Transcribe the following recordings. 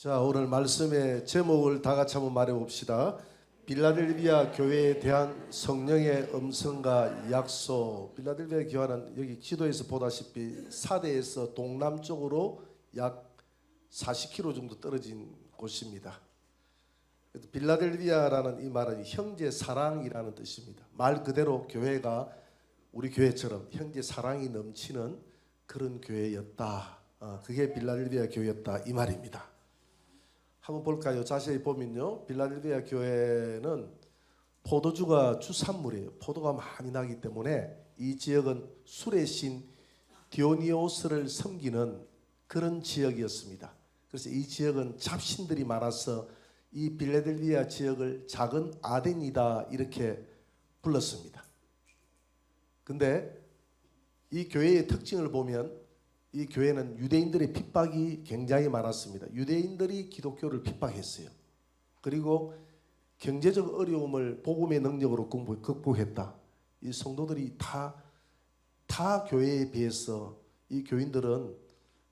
자, 오늘 말씀의 제목을 다 같이 한번 말해 봅시다. 빌라델비아 교회에 대한 성령의 음성과 약속. 빌라델비아 교회는 여기 기도에서 보다시피 사대에서 동남쪽으로 약 40km 정도 떨어진 곳입니다. 빌라델비아라는 이 말은 형제 사랑이라는 뜻입니다. 말 그대로 교회가 우리 교회처럼 형제 사랑이 넘치는 그런 교회였다. 그게 빌라델비아 교회였다 이 말입니다. 한번 볼까요? 자세히 보면요, 빌라델비아 교회는 포도주가 주산물이에요. 포도가 많이 나기 때문에 이 지역은 술의 신 디오니오스를 섬기는 그런 지역이었습니다. 그래서 이 지역은 잡신들이 많아서 이 빌라델비아 지역을 작은 아덴이다 이렇게 불렀습니다. 근데 이 교회의 특징을 보면 이 교회는 유대인들의 핍박이 굉장히 많았습니다. 유대인들이 기독교를 핍박했어요. 그리고 경제적 어려움을 복음의 능력으로 극복했다. 이 성도들이 타 교회에 비해서 이 교인들은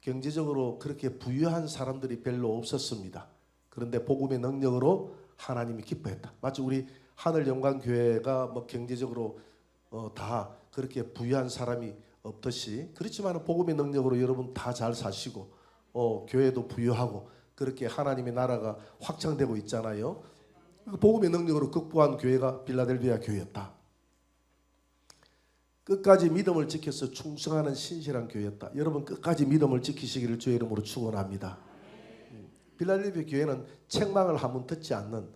경제적으로 그렇게 부유한 사람들이 별로 없었습니다. 그런데 복음의 능력으로 하나님이 기뻐했다. 마치 우리 하늘영광교회가 뭐 경제적으로 다 그렇게 부유한 사람이 없듯이, 그렇지만 복음의 능력으로 여러분 다 잘 사시고 교회도 부유하고 그렇게 하나님의 나라가 확장되고 있잖아요. 복음의 능력으로 극복한 교회가 빌라델비아 교회였다. 끝까지 믿음을 지켜서 충성하는 신실한 교회였다. 여러분 끝까지 믿음을 지키시기를 주의 이름으로 축원합니다. 빌라델비아 교회는 책망을 한번 듣지 않는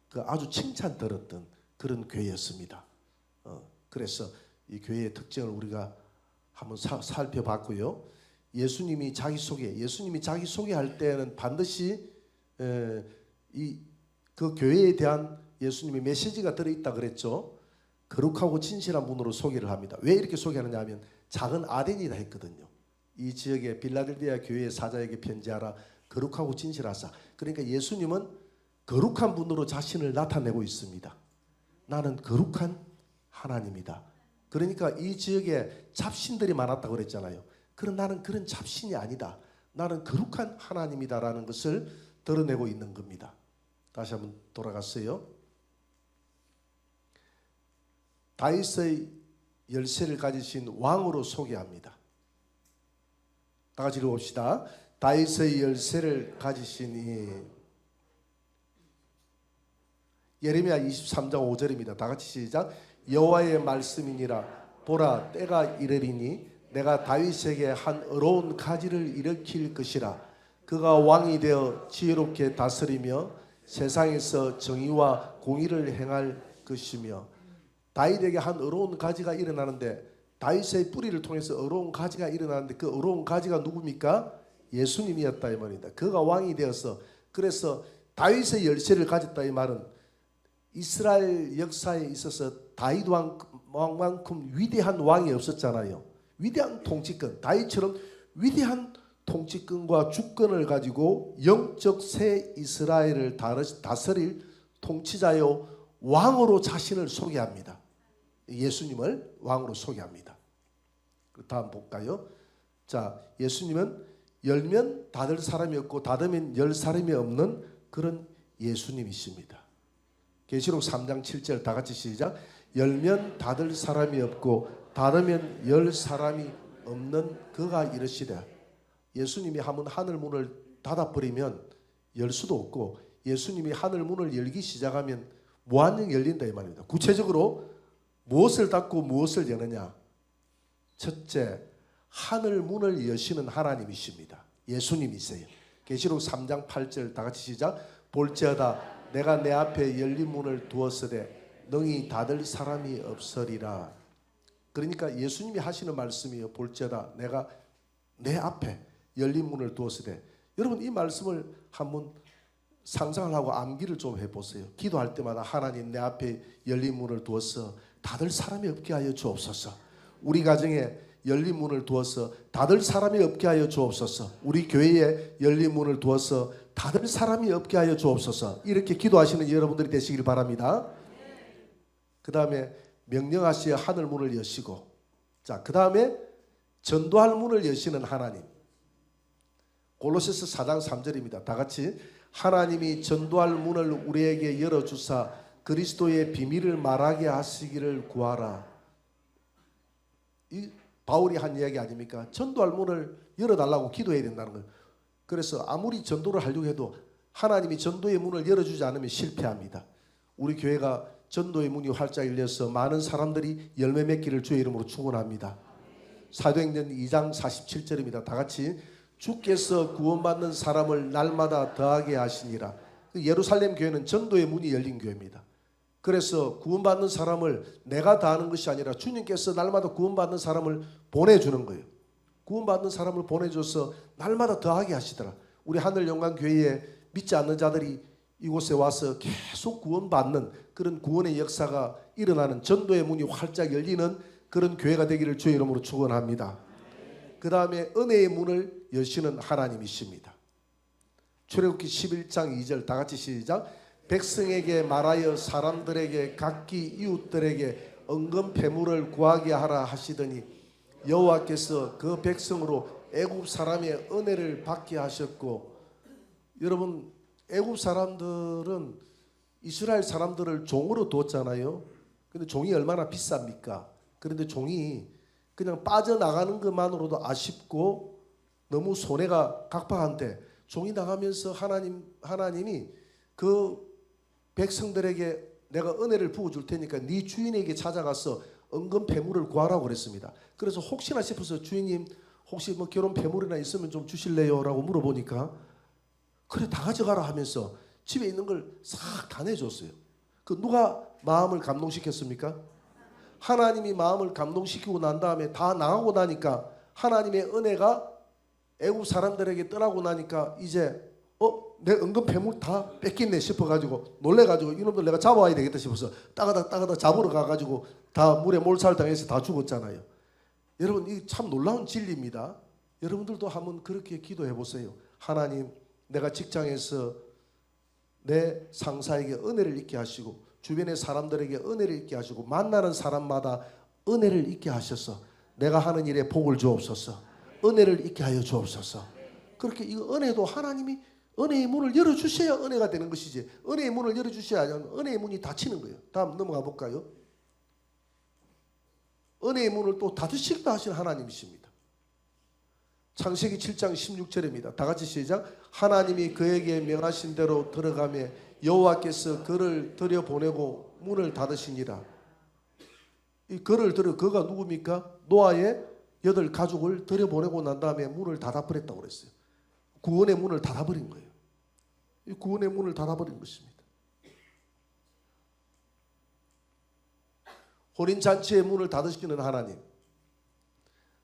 그 아주 칭찬 들었던 그런 교회였습니다. 그래서 이 교회의 특징을 우리가 한번 살펴봤고요. 예수님이 자기 소개할 때는 반드시 그 교회에 대한 예수님의 메시지가 들어있다 그랬죠. 거룩하고 진실한 분으로 소개를 합니다. 왜 이렇게 소개하느냐 하면 작은 아덴이다 했거든요. 이 지역의 빌라델비아 교회의 사자에게 편지하라. 거룩하고 진실하사. 그러니까 예수님은 거룩한 분으로 자신을 나타내고 있습니다. 나는 거룩한 하나님이다. 그러니까 이 지역에 잡신들이 많았다고 그랬잖아요. 그럼 나는 그런 잡신이 아니다. 나는 거룩한 하나님이다라는 것을 드러내고 있는 겁니다. 다시 한번 돌아갔어요. 다윗의 열쇠를 가지신 왕으로 소개합니다. 다 같이 읽어봅시다. 다윗의 열쇠를 가지신 이 예레미야 23장 5절입니다. 다 같이 시작. 여호와의 말씀이니라. 보라, 때가 이르리니 내가 다윗에게 한 의로운 가지를 일으킬 것이라. 그가 왕이 되어 지혜롭게 다스리며 세상에서 정의와 공의를 행할 것이며. 다윗에게 한 의로운 가지가 일어나는데, 다윗의 뿌리를 통해서 의로운 가지가 일어나는데 그 의로운 가지가 누굽니까? 예수님이었다 이 말입니다. 그가 왕이 되어서, 그래서 다윗의 열쇠를 가졌다 이 말은 이스라엘 역사에 있어서 다윗 왕만큼 위대한 왕이 없었잖아요. 위대한 통치권, 다윗처럼 위대한 통치권과 주권을 가지고 영적 새 이스라엘을 다스릴 통치자요 왕으로 자신을 소개합니다. 예수님을 왕으로 소개합니다. 다음 볼까요? 자, 예수님은 열면 닫을 사람이 없고 닫으면 열 사람이 없는 그런 예수님이십니다. 계시록 3장 7절 다 같이 시작. 열면 닫을 사람이 없고 닫으면 열 사람이 없는 그가 이르시되. 예수님이 한번 하늘 문을 닫아버리면 열 수도 없고, 예수님이 하늘 문을 열기 시작하면 무한정 열린다 이 말입니다. 구체적으로 무엇을 닫고 무엇을 여느냐? 첫째, 하늘 문을 여시는 하나님이십니다. 예수님이세요. 계시록 3장 8절 다 같이 시작. 볼지어다 내가 내 앞에 열린 문을 두었으되 능히 닫을 사람이 없으리라. 그러니까 예수님이 하시는 말씀이요. 볼지어다 내가 내 앞에 열린 문을 두었으되. 여러분 이 말씀을 한번 상상을 하고 암기를 좀 해보세요. 기도할 때마다 하나님 내 앞에 열린 문을 두어서 닫을 사람이 없게 하여 주옵소서. 우리 가정에 열린 문을 두어서 닫을 사람이 없게 하여 주옵소서. 우리 교회에 열린 문을 두어서 닫을 사람이 없게 하여 주옵소서. 이렇게 기도하시는 여러분들이 되시길 바랍니다. 그 다음에 명령하시어 하늘 문을 여시고, 자, 그 다음에 전도할 문을 여시는 하나님. 골로새서 4장 3절입니다. 다 같이 하나님이 전도할 문을 우리에게 열어주사 그리스도의 비밀을 말하게 하시기를 구하라. 이 바울이 한 이야기 아닙니까? 전도할 문을 열어달라고 기도해야 된다는 거예요. 그래서 아무리 전도를 하려고 해도 하나님이 전도의 문을 열어주지 않으면 실패합니다. 우리 교회가 전도의 문이 활짝 열려서 많은 사람들이 열매 맺기를 주의 이름으로 축원합니다. 사도행전 2장 47절입니다. 다 같이 주께서 구원받는 사람을 날마다 더하게 하시니라. 예루살렘 교회는 전도의 문이 열린 교회입니다. 그래서 구원받는 사람을 내가 다하는 것이 아니라 주님께서 날마다 구원받는 사람을 보내주는 거예요. 구원받는 사람을 보내줘서 날마다 더하게 하시더라. 우리 하늘영광교회에 믿지 않는 자들이 이곳에 와서 계속 구원받는 그런 구원의 역사가 일어나는 전도의 문이 활짝 열리는 그런 교회가 되기를 주의 이름으로 축원합니다. 그 다음에 은혜의 문을 여시는 하나님이십니다. 출애굽기 11장 2절 다 같이 시작. 백성에게 말하여 사람들에게 각기 이웃들에게 은금 패물을 구하게 하라 하시더니 여호와께서 그 백성으로 애굽 사람의 은혜를 받게 하셨고, 여러분 애굽 사람들은 이스라엘 사람들을 종으로 뒀잖아요. 근데 종이 얼마나 비쌉니까? 그런데 종이 그냥 빠져나가는 것만으로도 아쉽고 너무 손해가 각박한데 종이 나가면서 하나님이 그 백성들에게 내가 은혜를 부어줄 테니까 네 주인에게 찾아가서 은금 패물을 구하라고 그랬습니다. 그래서 혹시나 싶어서 주인님 혹시 뭐 결혼 패물이나 있으면 좀 주실래요? 라고 물어보니까 그래 다 가져가라 하면서 집에 있는 걸 싹 다 내줬어요. 그 누가 마음을 감동시켰습니까? 하나님이 마음을 감동시키고 난 다음에 다 나가고 나니까 하나님의 은혜가 애국 사람들에게 떠나고 나니까 이제 내 은근 패물 다 뺏겼네 싶어가지고 놀래가지고 이놈들 내가 잡아와야 되겠다 싶어서 따가다 잡으러 가가지고 다 물에 몰살당해서 다 죽었잖아요. 여러분 이 참 놀라운 진리입니다. 여러분들도 한번 그렇게 기도해 보세요. 하나님, 내가 직장에서 내 상사에게 은혜를 있게 하시고 주변의 사람들에게 은혜를 있게 하시고 만나는 사람마다 은혜를 있게 하셔서 내가 하는 일에 복을 주옵소서. 은혜를 있게 하여 주옵소서. 그렇게 이 은혜도 하나님이 은혜의 문을 열어주셔야 은혜가 되는 것이지, 은혜의 문을 열어주셔야 하면 은혜의 문이 닫히는 거예요. 다음 넘어가 볼까요? 은혜의 문을 또 닫으시기도 하시는 하나님이십니다. 창세기 7장 16절입니다. 다 같이 시작. 하나님이 그에게 명하신 대로 들어가며 여호와께서 그를 들여보내고 문을 닫으시니라. 이 그를 그가 누굽니까? 노아의 8 가족을 들여보내고 난 다음에 문을 닫아버렸다고 그랬어요. 구원의 문을 닫아버린 거예요. 이 구원의 문을 닫아버린 것입니다. 혼인잔치의 문을 닫으시는 하나님.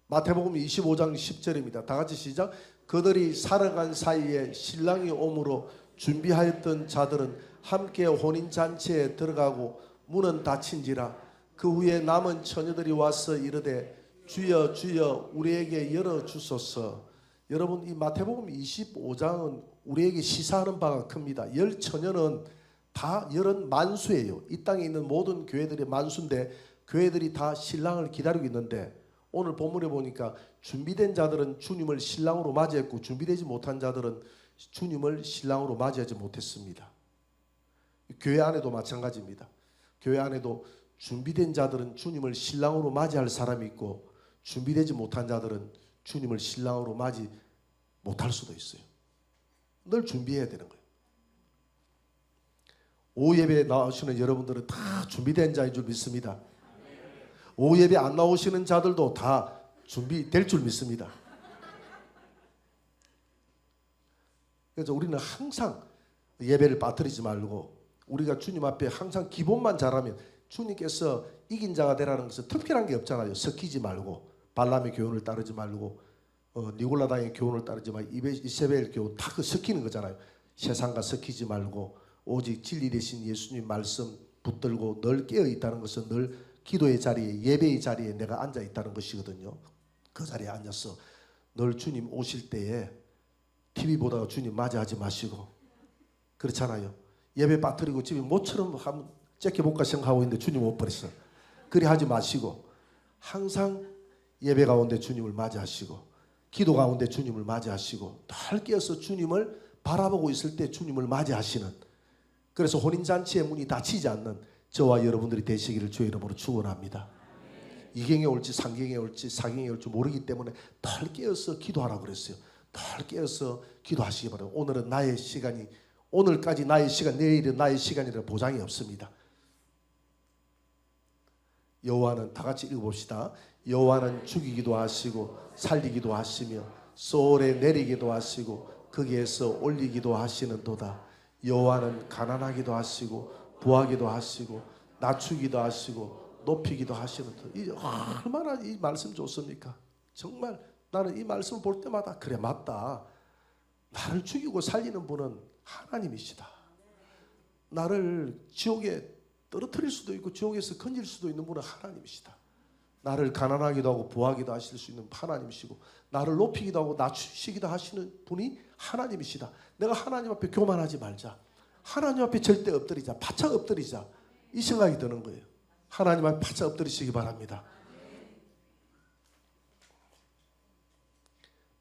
마태복음 25장 10절입니다. 다 같이 시작. 그들이 살아간 사이에 신랑이 오므로 준비하였던 자들은 함께 혼인잔치에 들어가고 문은 닫힌지라. 그 후에 남은 처녀들이 와서 이르되 주여 주여 우리에게 열어주소서. 여러분 이 마태복음 25장은 우리에게 시사하는 바가 큽니다. 열 처녀는 다 열은 만수예요. 이 땅에 있는 모든 교회들의 만수인데 교회들이 다 신랑을 기다리고 있는데 오늘 본문에 보니까 준비된 자들은 주님을 신랑으로 맞이했고 준비되지 못한 자들은 주님을 신랑으로 맞이하지 못했습니다. 교회 안에도 마찬가지입니다. 교회 안에도 준비된 자들은 주님을 신랑으로 맞이할 사람이 있고 준비되지 못한 자들은 주님을 신랑으로 맞이 못할 수도 있어요. 늘 준비해야 되는 거예요. 오후 예배에 나오시는 여러분들은 다 준비된 자인 줄 믿습니다. 오후 예배 안 나오시는 자들도 다 준비될 줄 믿습니다. 그래서 우리는 항상 예배를 빠뜨리지 말고 우리가 주님 앞에 항상 기본만 잘하면 주님께서 이긴 자가 되라는 것은 특별한 게 없잖아요. 섞이지 말고 발람의 교훈을 따르지 말고 니골라다의 교훈을 따르지 말고 이세벨 교훈 다 그 섞이는 거잖아요. 세상과 섞이지 말고 오직 진리 되신 예수님 말씀 붙들고 늘 깨어 있다는 것은 늘 기도의 자리에 예배의 자리에 내가 앉아 있다는 것이거든요. 그 자리에 앉아서 늘 주님 오실 때에 TV 보다가 주님 맞이하지 마시고 그렇잖아요. 예배 빠뜨리고 집에 모처럼 한번 째껴볼까 생각하고 있는데 주님 못 버렸어. 그리 하지 마시고 항상 예배 가운데 주님을 맞이하시고 기도 가운데 주님을 맞이하시고 늘 깨어서 주님을 바라보고 있을 때 주님을 맞이하시는, 그래서 혼인잔치의 문이 닫히지 않는 저와 여러분들이 되시기를 주의 이름으로 축원합니다. 이경에 올지 상경에 올지 사경에 올지 모르기 때문에 늘 깨어서 기도하라고 그랬어요. 늘 깨어서 기도하시기 바랍니다. 오늘은 나의 시간이, 오늘까지 나의 시간, 내일은 나의 시간이라 보장이 없습니다. 여호와는, 다 같이 읽어봅시다. 여호와는 죽이기도 하시고 살리기도 하시며 소홀에 내리기도 하시고 거기에서 올리기도 하시는도다. 여호와는 가난하기도 하시고 부하기도 하시고 낮추기도 하시고 높이기도 하시는도다. 이 얼마나 이 말씀 좋습니까? 정말 나는 이 말씀을 볼 때마다 그래, 맞다. 나를 죽이고 살리는 분은 하나님이시다. 나를 지옥에 떨어뜨릴 수도 있고 지옥에서 건질 수도 있는 분은 하나님이시다. 나를 가난하기도 하고 부하기도 하실 수 있는 하나님이시고 나를 높이기도 하고 낮추시기도 하시는 분이 하나님이시다. 내가 하나님 앞에 교만하지 말자. 하나님 앞에 절대 엎드리자. 바짝 엎드리자. 이 생각이 드는 거예요. 하나님 앞에 바짝 엎드리시기 바랍니다.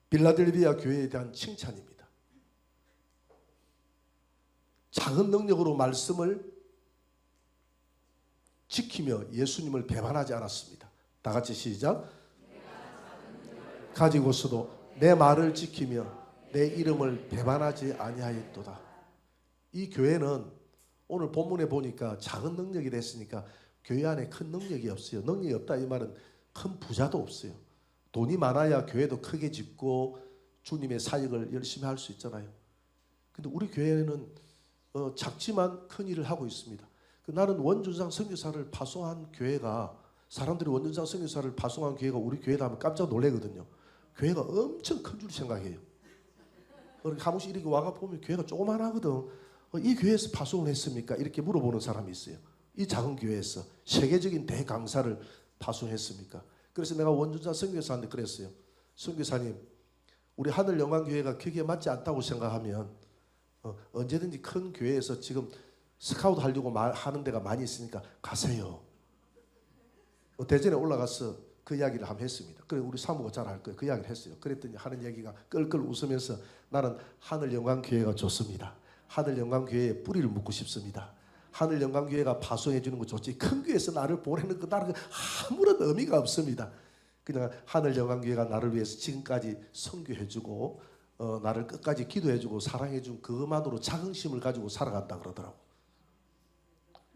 빌라델비아 교회에 대한 칭찬입니다. 작은 능력으로 말씀을 지키며 예수님을 배반하지 않았습니다. 다 같이 시작. 가지고서도 내 말을 지키며 내 이름을 배반하지 아니하였도다. 이 교회는 오늘 본문에 보니까 작은 능력이 됐으니까 교회 안에 큰 능력이 없어요. 능력이 없다 이 말은 큰 부자도 없어요. 돈이 많아야 교회도 크게 짓고 주님의 사역을 열심히 할 수 있잖아요. 근데 우리 교회는 작지만 큰 일을 하고 있습니다. 나는 원준상 선교사를 파송한 교회가, 사람들이 원준상 선교사를 파송한 교회가 우리 교회다 하면 깜짝 놀래거든요. 교회가 엄청 큰 줄 생각해요. 한 번씩 이렇게 와가 보면 교회가 조그만하거든. 이 교회에서 파송을 했습니까? 이렇게 물어보는 사람이 있어요. 이 작은 교회에서 세계적인 대강사를 파송했습니까? 그래서 내가 원준상 선교사한테 그랬어요. 선교사님, 우리 하늘영광교회가 거기에 맞지 않다고 생각하면 언제든지 큰 교회에서 지금 스카우트 하려고 하는 데가 많이 있으니까 가세요. 대전에 올라가서 그 이야기를 한번 했습니다. 그래 우리 사모가 잘 알 거예요. 그 이야기를 했어요. 그랬더니 하는 얘기가 끌끌 웃으면서 나는 하늘영광교회가 좋습니다. 하늘영광교회에 뿌리를 묻고 싶습니다. 하늘영광교회가 파송해 주는 거 좋지 큰 교회에서 나를 보내는 거 나는 아무런 의미가 없습니다. 그냥 하늘영광교회가 나를 위해서 지금까지 선교해주고 나를 끝까지 기도해주고 사랑해준 그것만으로 자긍심을 가지고 살아간다 그러더라고.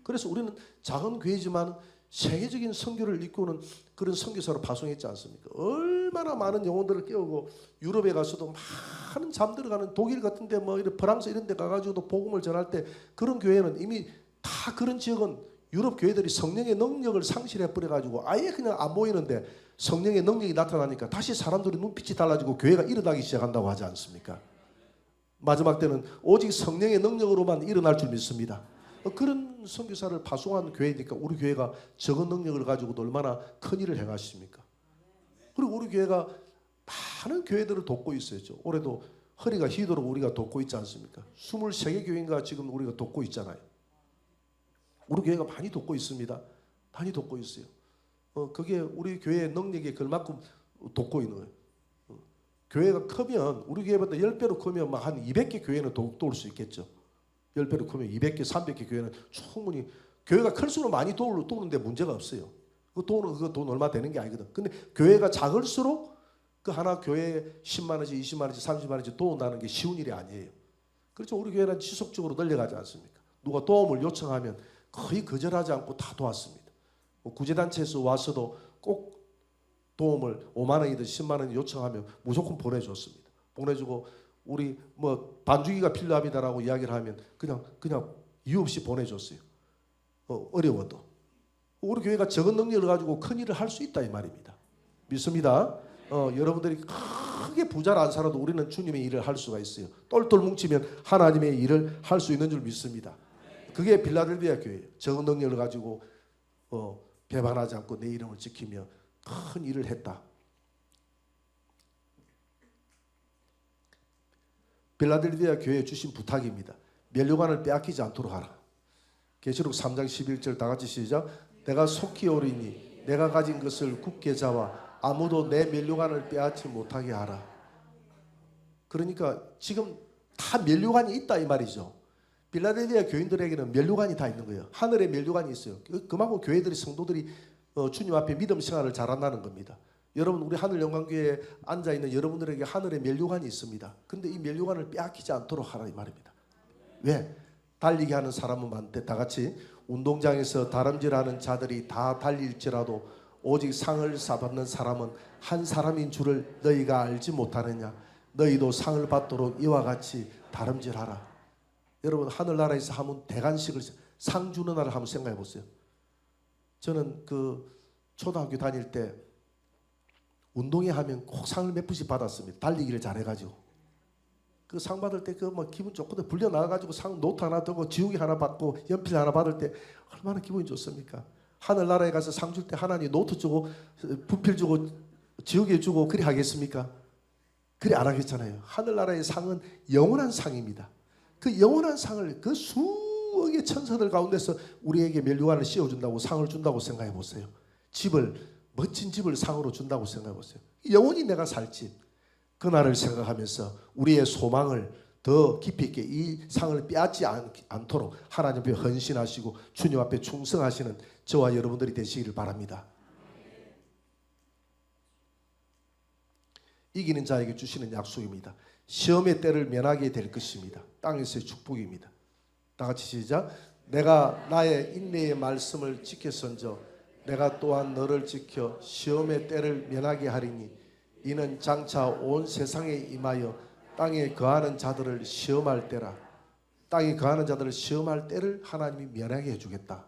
그래서 우리는 작은 교회지만 세계적인 선교를 이끄는 그런 선교사로 파송했지 않습니까? 얼마나 많은 영혼들을 깨우고 유럽에 가서도 많은 잠들어가는 독일 같은 데 뭐 프랑스 이런 데 가가지고도 복음을 전할 때 그런 교회는 이미 다 그런 지역은 유럽 교회들이 성령의 능력을 상실해 버려가지고 아예 그냥 안 보이는데 성령의 능력이 나타나니까 다시 사람들이 눈빛이 달라지고 교회가 일어나기 시작한다고 하지 않습니까? 마지막 때는 오직 성령의 능력으로만 일어날 줄 믿습니다. 그런 선교사를 파송한 교회니까 우리 교회가 적은 능력을 가지고도 얼마나 큰 일을 행하십니까? 그리고 우리 교회가 많은 교회들을 돕고 있어요. 올해도 허리가 휘도록 우리가 돕고 있지 않습니까? 23개 교회인가 지금 우리가 돕고 있잖아요. 우리 교회가 많이 돕고 있습니다. 많이 돕고 있어요. 그게 우리 교회의 능력에 걸맞고 돕고 있는 거예요. 교회가 크면 우리 교회보다 10배로 크면 한 200개 교회는 도울 수 있겠죠. 10배로 크면 200개, 300개 교회는 충분히 교회가 클수록 많이 도우는데 문제가 없어요. 그거 돈 얼마 되는 게 아니거든. 근데 교회가 작을수록 그 하나 교회에 10만 원씩, 20만 원씩, 30만 원씩 도운다는 게 쉬운 일이 아니에요. 그렇죠. 우리 교회는 지속적으로 늘려가지 않습니까? 누가 도움을 요청하면 거의 거절하지 않고 다 도왔습니다. 구제단체에서 와서도 꼭 도움을 5만 원이든 10만 원 요청하면 무조건 보내줬습니다. 보내주고 우리 뭐 반주기가 필요합니다라고 이야기를 하면 그냥 이유 없이 보내줬어요. 어려워도 우리 교회가 적은 능력을 가지고 큰 일을 할 수 있다 이 말입니다. 믿습니다. 여러분들이 크게 부자를 안 살아도 우리는 주님의 일을 할 수가 있어요. 똘똘 뭉치면 하나님의 일을 할 수 있는 줄 믿습니다. 그게 빌라델비아 교회예요. 적은 능력을 가지고 배반하지 않고 내 이름을 지키며 큰 일을 했다. 빌라델비아 교회에 주신 부탁입니다. 면류관을 빼앗기지 않도록 하라. 계시록 3장 11절 다 같이 시작. 내가 속히 오리니 내가 가진 것을 굳게 잡아 아무도 내 면류관을 빼앗지 못하게 하라. 그러니까 지금 다 면류관이 있다 이 말이죠. 빌라델비아 교인들에게는 면류관이 다 있는 거예요. 하늘에 면류관이 있어요. 그만큼 교회들이 성도들이 주님 앞에 믿음 생활을 잘한다는 겁니다. 여러분 우리 하늘영광교회에 앉아있는 여러분들에게 하늘에 면류관이 있습니다. 그런데 이 면류관을 빼앗기지 않도록 하라 이 말입니다. 왜? 달리기 하는 사람은 많대. 다 같이 운동장에서 다름질하는 자들이 다 달릴지라도 오직 상을 받는 사람은 한 사람인 줄을 너희가 알지 못하느냐. 너희도 상을 받도록 이와 같이 다름질하라. 여러분 하늘나라에서 하면 대관식을 상 주는 날을 한번 생각해 보세요. 저는 그 초등학교 다닐 때 운동회 하면 꼭 상을 몇 분씩 받았습니다. 달리기를 잘해가지고 그 상 받을 때 그 뭐 기분 좋거든. 불려 나가가지고 상 노트 하나 들고 지우개 하나 받고 연필 하나 받을 때 얼마나 기분이 좋습니까? 하늘나라에 가서 상 줄 때 하나님 노트 주고 분필 주고 지우개 주고 그리 하겠습니까? 그리 안 하겠잖아요. 하늘나라의 상은 영원한 상입니다. 그 영원한 상을 그 수억의 천사들 가운데서 우리에게 면류관을 씌워준다고 상을 준다고 생각해 보세요. 집을 멋진 집을 상으로 준다고 생각해 보세요. 영원히 내가 살 집. 그날을 생각하면서 우리의 소망을 더 깊이 있게 이 상을 빼앗지 않도록 하나님 앞에 헌신하시고 주님 앞에 충성하시는 저와 여러분들이 되시기를 바랍니다. 이기는 자에게 주시는 약속입니다. 시험의 때를 면하게 될 것입니다. 땅에서의 축복입니다. 다 같이 시작. 내가 나의 인내의 말씀을 지켰은저 내가 또한 너를 지켜 시험의 때를 면하게 하리니 이는 장차 온 세상에 임하여 땅에 거하는 자들을 시험할 때라. 땅에 거하는 자들을 시험할 때를 하나님이 면하게 해주겠다.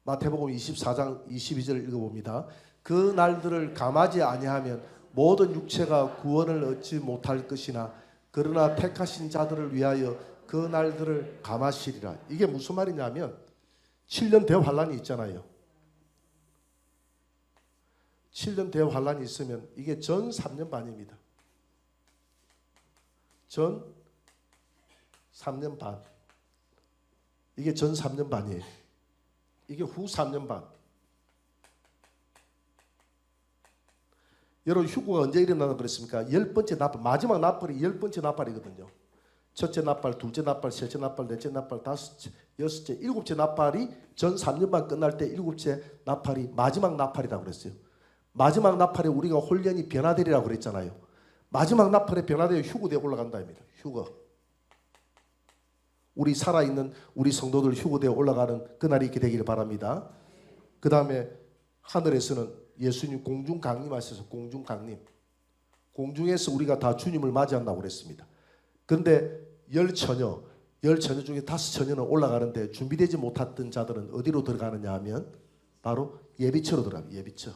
마태복음 24장 22절 읽어봅니다. 그 날들을 감하지 아니하면 모든 육체가 구원을 얻지 못할 것이나 그러나 택하신 자들을 위하여 그 날들을 감하시리라. 이게 무슨 말이냐면 7년 대환란이 있잖아요. 7년 대환란이 있으면 이게 전 3년 반입니다. 전 3년 반. 이게 전 3년 반이에요. 이게 후 3년 반. 여러분 휴거가 언제 일어나는 그랬습니까? 10번째 나팔, 마지막 나팔이 10번째 나팔이거든요. 첫째 나팔, 둘째 나팔, 셋째 나팔, 넷째 나팔, 다섯째, 여섯째, 일곱째 나팔이 전 3년 반 끝날 때 일곱째 나팔이 마지막 나팔이라고 그랬어요. 마지막 나팔에 우리가 홀연히 변화되리라고 그랬잖아요. 마지막 나팔에 변화되어 휴거되어 올라간다입니다. 휴거. 우리 살아있는 우리 성도들 휴거되어 올라가는 그날이 있게 되기를 바랍니다. 그 다음에 하늘에서는 예수님 공중 강림하셔서 공중 강림. 공중에서 우리가 다 주님을 맞이한다고 그랬습니다. 그런데 열 처녀 중에 5처녀는 올라가는데 준비되지 못했던 자들은 어디로 들어가느냐 하면 바로 예비처로 들어갑니다. 예비처.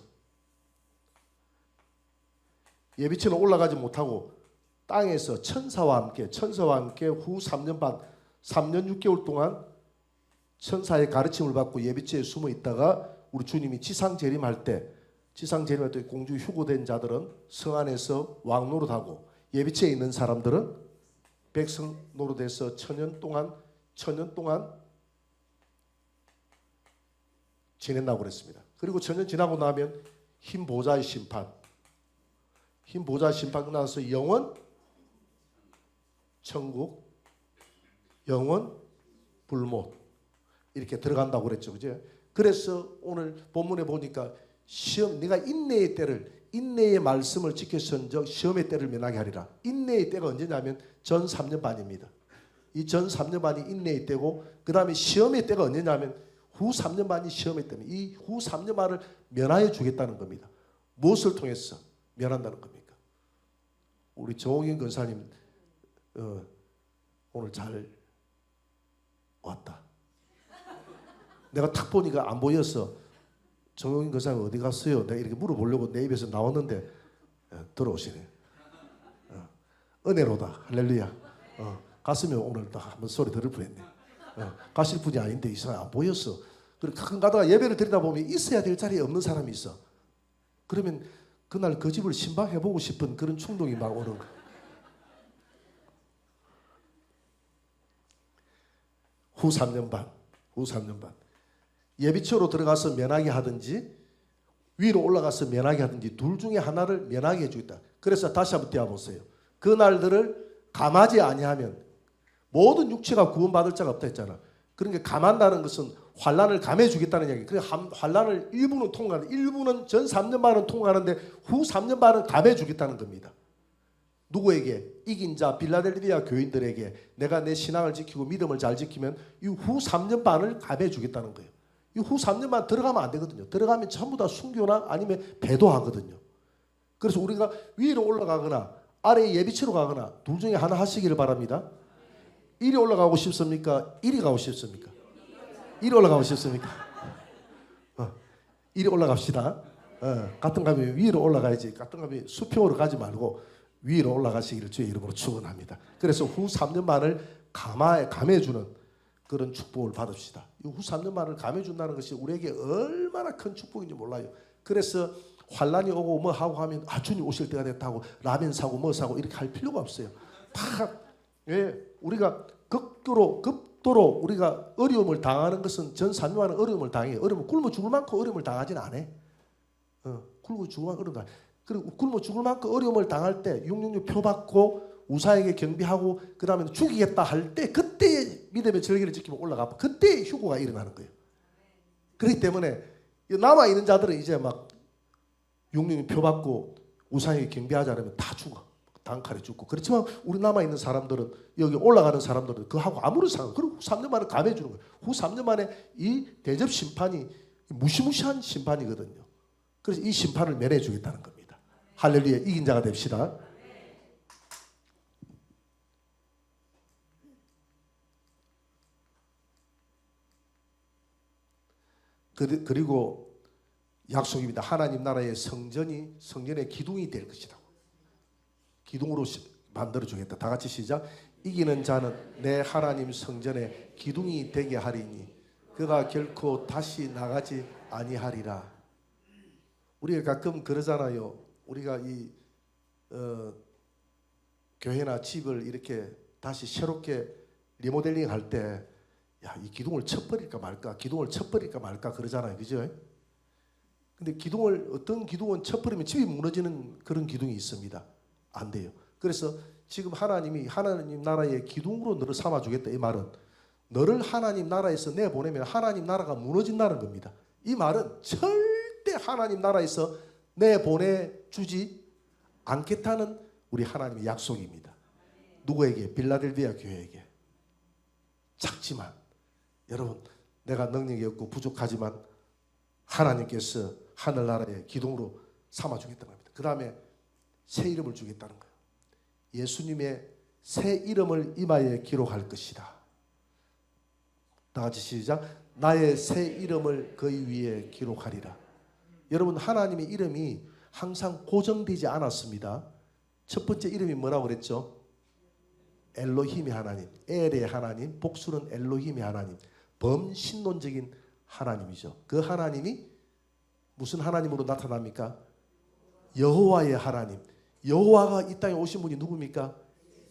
예비처는 올라가지 못하고 땅에서 천사와 함께 후 3년 반 3년 6개월 동안 천사의 가르침을 받고 예비처에 숨어 있다가 우리 주님이 지상 재림할 때 공중 휴거된 자들은 성 안에서 왕 노릇하고 예비처에 있는 사람들은 백성 노릇해서 천년 동안 지낸다고 그랬습니다. 그리고 천년 지나고 나면 흰 보좌의 심판 끝나서 영원 천국, 영원 불못 이렇게 들어간다고 그랬죠. 그죠? 그래서 오늘 본문에 보니까 시험, 네가 인내의 말씀을 지켰은즉 시험의 때를 면하게 하리라. 인내의 때가 언제냐면 전 3년 반입니다. 이 전 3년 반이 인내의 때고 그 다음에 시험의 때가 언제냐면 후 3년 반이 시험의 때입니다. 이 후 3년 반을 면하여 주겠다는 겁니다. 무엇을 통해서 면한다는 겁니까? 우리 정홍인 권사님 오늘 잘 왔다. 내가 탁 보니까 안 보였어. 정용인 권사님 어디 갔어요? 내가 이렇게 물어보려고 내 입에서 나왔는데 들어오시네. 은혜로다. 할렐루야. 갔으면 오늘 딱 한번 소리 들을 뻔했네. 가실 분이 아닌데 이상하게 안 보였어. 그리고 가끔 가다가 예배를 드리다 보면 있어야 될 자리에 없는 사람이 있어. 그러면 그날 그 집을 신방해보고 싶은 그런 충동이 막 오는 거야. 후 3년 반. 예비처로 들어가서 면하게 하든지 위로 올라가서 면하게 하든지 둘 중에 하나를 면하게 해주겠다. 그래서 다시 한번 띄워보세요. 그 날들을 감하지 아니하면 모든 육체가 구원받을 자가 없다 했잖아. 그러니까 감한다는 것은 환란을 감해주겠다는 이야기. 그래 환란을 일부는 통과하는, 일부는 전 3년 반은 통과하는데 후 3년 반은 감해주겠다는 겁니다. 누구에게? 이긴 자 빌라델비아 교인들에게 내가 내 신앙을 지키고 믿음을 잘 지키면 이 후 3년 반을 감해주겠다는 거예요. 이 후 3년 반 들어가면 안 되거든요. 들어가면 전부 다 순교나 아니면 배도하거든요. 그래서 우리가 위로 올라가거나 아래에 예비치로 가거나 둘 중에 하나 하시기를 바랍니다. 이리 올라가고 싶습니까? 이리 가고 싶습니까? 이리 올라가고 싶습니까? 이리 올라갑시다. 같은 감이 위로 올라가야지. 같은 감이 수평으로 가지 말고 위로 올라가시기를 주의 이름으로 축원합니다. 그래서 후 3년 만을 감해주는 그런 축복을 받읍시다. 후 3년 만을 감해준다는 것이 우리에게 얼마나 큰 축복인지 몰라요. 그래서 환란이 오고 뭐 하고 하면 주님 오실 때가 됐다고 라면 사고 뭐 사고 이렇게 할 필요가 없어요. 우리가 급도로 우리가 어려움을 당하는 것은 전 3년 만에 어려움을 당해요. 굶어 죽을 만큼 어려움을 당하지는 않아요. 굶어 죽을 만큼 어려움을 당해요. 그리고 굶어 죽을 만큼 어려움을 당할 때 666 표 받고 우사에게 경비하고 그 다음에 죽이겠다 할 때 그때 믿음의 절기를 지키면 올라가 그때 휴고가 일어나는 거예요. 그렇기 때문에 남아있는 자들은 이제 막 666 표 받고 우사에게 경비하지 않으면 다 죽어. 단칼에 죽고. 그렇지만 우리 남아있는 사람들은 여기 올라가는 사람들은 그하고 아무런 상관. 그리고 후 3년 만에 감해주는 거예요. 후 3년 만에 이 대접 심판이 무시무시한 심판이거든요. 그래서 이 심판을 면해주겠다는 겁니다. 할렐루야. 이긴 자가 됩시다. 그리고 약속입니다. 하나님 나라의 성전의 기둥이 될 것이다. 기둥으로 만들어주겠다. 다 같이 시작. 이기는 자는 내 하나님 성전의 기둥이 되게 하리니 그가 결코 다시 나가지 아니하리라. 우리가 가끔 그러잖아요. 우리가 이 교회나 집을 이렇게 다시 새롭게 리모델링 할 때 이 기둥을 쳐버릴까 말까, 기둥을 쳐버릴까 말까 그러잖아요. 그죠? 근데 어떤 기둥은 쳐버리면 집이 무너지는 그런 기둥이 있습니다. 안 돼요. 그래서 지금 하나님이 하나님 나라의 기둥으로 너를 삼아주겠다. 이 말은 너를 하나님 나라에서 내보내면 하나님 나라가 무너진다는 겁니다. 이 말은 절대 하나님 나라에서 내보내주지 않겠다는 우리 하나님의 약속입니다. 누구에게? 빌라델비아 교회에게. 작지만 여러분 내가 능력이 없고 부족하지만 하나님께서 하늘나라의 기둥으로 삼아주겠다는 겁니다. 그 다음에 새 이름을 주겠다는 거예요. 예수님의 새 이름을 이마에 기록할 것이다. 다 같이 시작. 나의 새 이름을 그의 위에 기록하리라. 여러분 하나님의 이름이 항상 고정되지 않았습니다. 첫 번째 이름이 뭐라고 그랬죠? 엘로힘의 하나님, 엘의 하나님, 복수는 엘로힘의 하나님, 범신론적인 하나님이죠. 그 하나님이 무슨 하나님으로 나타납니까? 여호와의 하나님. 여호와가 이 땅에 오신 분이 누굽니까?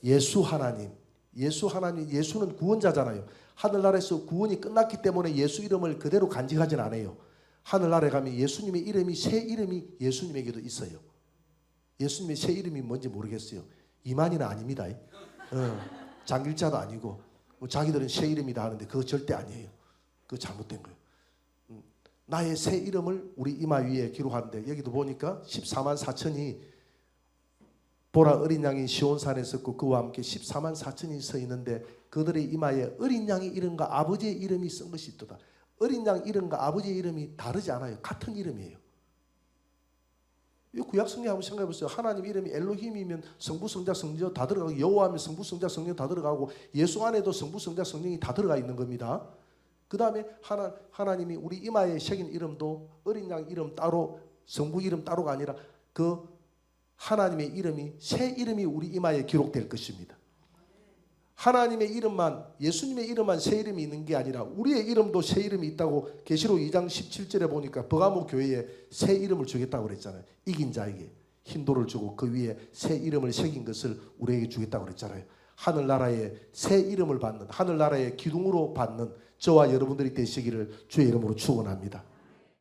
예수 하나님. 예수 하나님, 예수는 구원자잖아요. 하늘나라에서 구원이 끝났기 때문에 예수 이름을 그대로 간직하진 않아요. 하늘나라에 가면 예수님의 이름이 새 이름이 예수님에게도 있어요. 예수님의 새 이름이 뭔지 모르겠어요. 이만희는 아닙니다. 장길자도 아니고 자기들은 새 이름이다 하는데 그거 절대 아니에요. 그거 잘못된 거예요. 나의 새 이름을 우리 이마 위에 기록하는데 여기도 보니까 14만 4천이 보라 어린 양이 시온산에 섰고 그와 함께 14만 4천이 서 있는데 그들의 이마에 어린 양의 이름과 아버지의 이름이 쓴 것이 있도다. 어린 양 이름과 아버지의 이름이 다르지 않아요. 같은 이름이에요. 이 구약 성경 한번 생각해 보세요. 하나님 이름이 엘로힘이면 성부, 성자, 성령 다 들어가고 여호와하면 성부, 성자, 성령 다 들어가고 예수 안에도 성부, 성자, 성령이 다 들어가 있는 겁니다. 그 다음에 하나님이 우리 이마에 새긴 이름도 어린 양 이름 따로 성부 이름 따로가 아니라 그 하나님의 이름이 새 이름이 우리 이마에 기록될 것입니다. 하나님의 이름만 예수님의 이름만 새 이름이 있는 게 아니라 우리의 이름도 새 이름이 있다고 계시록 2장 17절에 보니까 버가모 교회에 새 이름을 주겠다고 그랬잖아요. 이긴 자에게 흰돌을 주고 그 위에 새 이름을 새긴 것을 우리에게 주겠다고 그랬잖아요. 하늘나라의 새 이름을 받는 하늘나라의 기둥으로 받는 저와 여러분들이 되시기를 주의 이름으로 축원합니다.